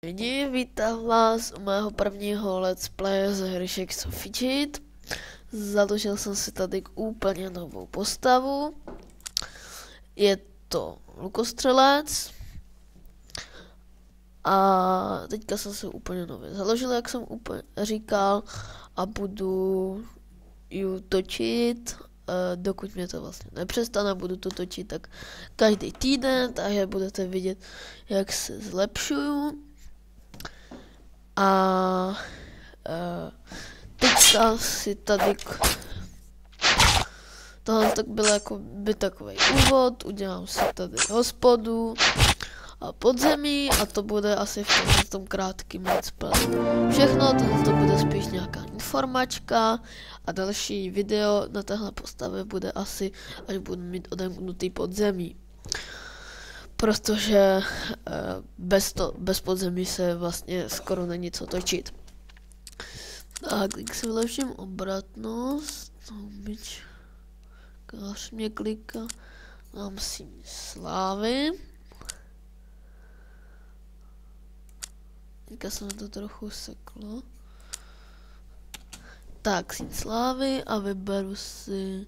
Lidi, vítám vás u mého prvního let's play z hry Shakes of Fidget. Založil jsem si tady úplně novou postavu. Je to lukostřelec. A teďka jsem se úplně nově založil, jak jsem úplně říkal. A budu ji točit, dokud mě to vlastně nepřestane. Budu to točit tak každý týden, takže budete vidět, jak se zlepšuju. A teďka si tady tohle tak byl jako by takový úvod, udělám si tady hospodu a podzemí a to bude asi v tom krátkým let's play. Všechno, to bude spíš nějaká informačka a další video na téhle postavě bude asi, až budu mít odemknutý podzemí. Protože bez podzemí se vlastně skoro není co točit. Tak, když si vylepším obratnost, byť kář mě kliká, mám síň slávy. Teďka se mi to trochu seklo. Tak, síň slávy a vyberu si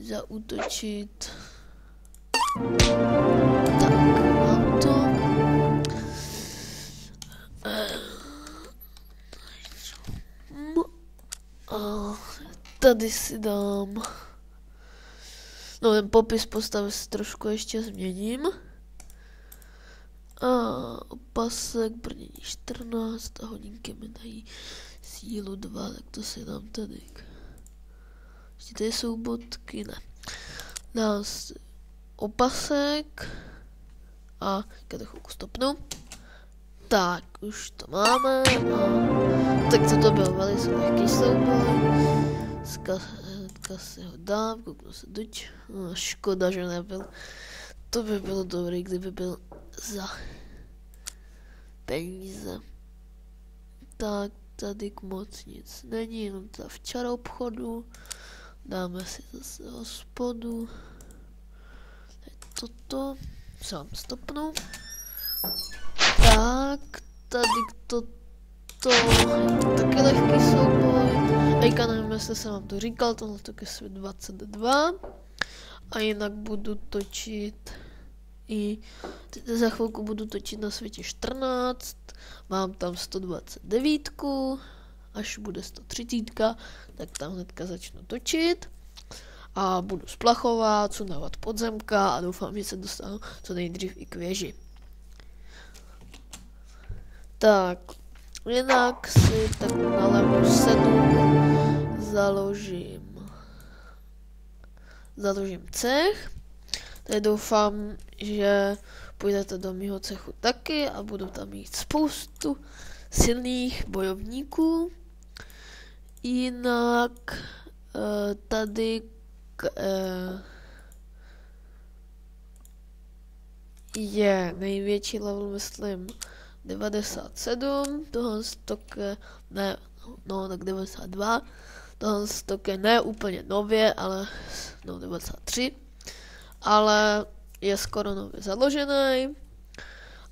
zaútočit. Tak, mám to. A tady si dám. No, ten popis postavy si trošku ještě změním. A opasek, brnění 14 a hodinky mi dají sílu 2, tak to si dám tady. Ještě tady jsou bodky, ne. Dám si opasek a když chvilku stopnu. Tak, už to máme a tak to byl velice lehký souboj. Zka si ho dám, kouknu se doč. No, škoda, že nebyl. To by bylo dobrý, kdyby byl za peníze. Tak, tady moc nic není, jenom ta včera obchodu. Dáme si zase hospodu. Toto. Sám stopnu. Tak, tady taky lehký souboj. Teďka nevím, jestli jsem vám to říkal, tohle je svět 22. A jinak budu točit i za chvilku budu točit na světě 14. Mám tam 129, až bude 130, tak tam hnedka začnu točit. A budu splachovat, sundávat podzemka a doufám, že se dostanu co nejdřív i k věži. Tak, jinak si tak na level 7 založím cech. Tady doufám, že půjdete do mýho cechu taky a budu tam mít spoustu silných bojovníků. Jinak tady je největší level, myslím, 97, tohle stoke, ne, no tak 92, tohle stoke ne úplně nově, ale no 93, ale je skoro nově založený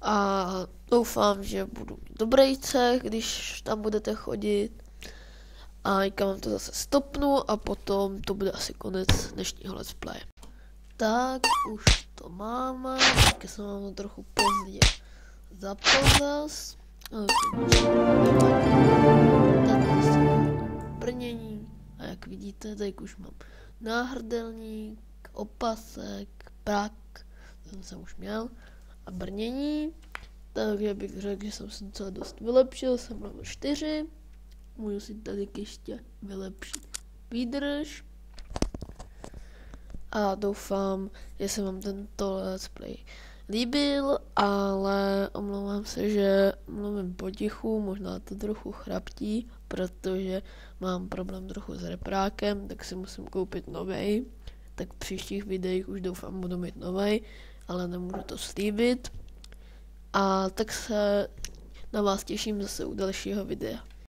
a doufám, že budu mít dobrý cech, když tam budete chodit a teďka vám to zase stopnu a potom to bude asi konec dnešního let's play. Tak, už to máme, teďka jsem vám to trochu pozdě zapozas. Brnění a jak vidíte, tady už mám náhrdelník, opasek, prak, ten jsem už měl, a brnění, takže bych řekl, že jsem se docela dost vylepšil, jsem level 4, můžu si tady ještě vylepšit výdrž a doufám, že se vám tento let's play líbil, ale omlouvám se, že mluvím potichu, možná to trochu chraptí, protože mám problém trochu s reprákem, tak si musím koupit novej. Tak v příštích videích už doufám budu mít novej, ale nemůžu to slíbit. A tak se na vás těším zase u dalšího videa.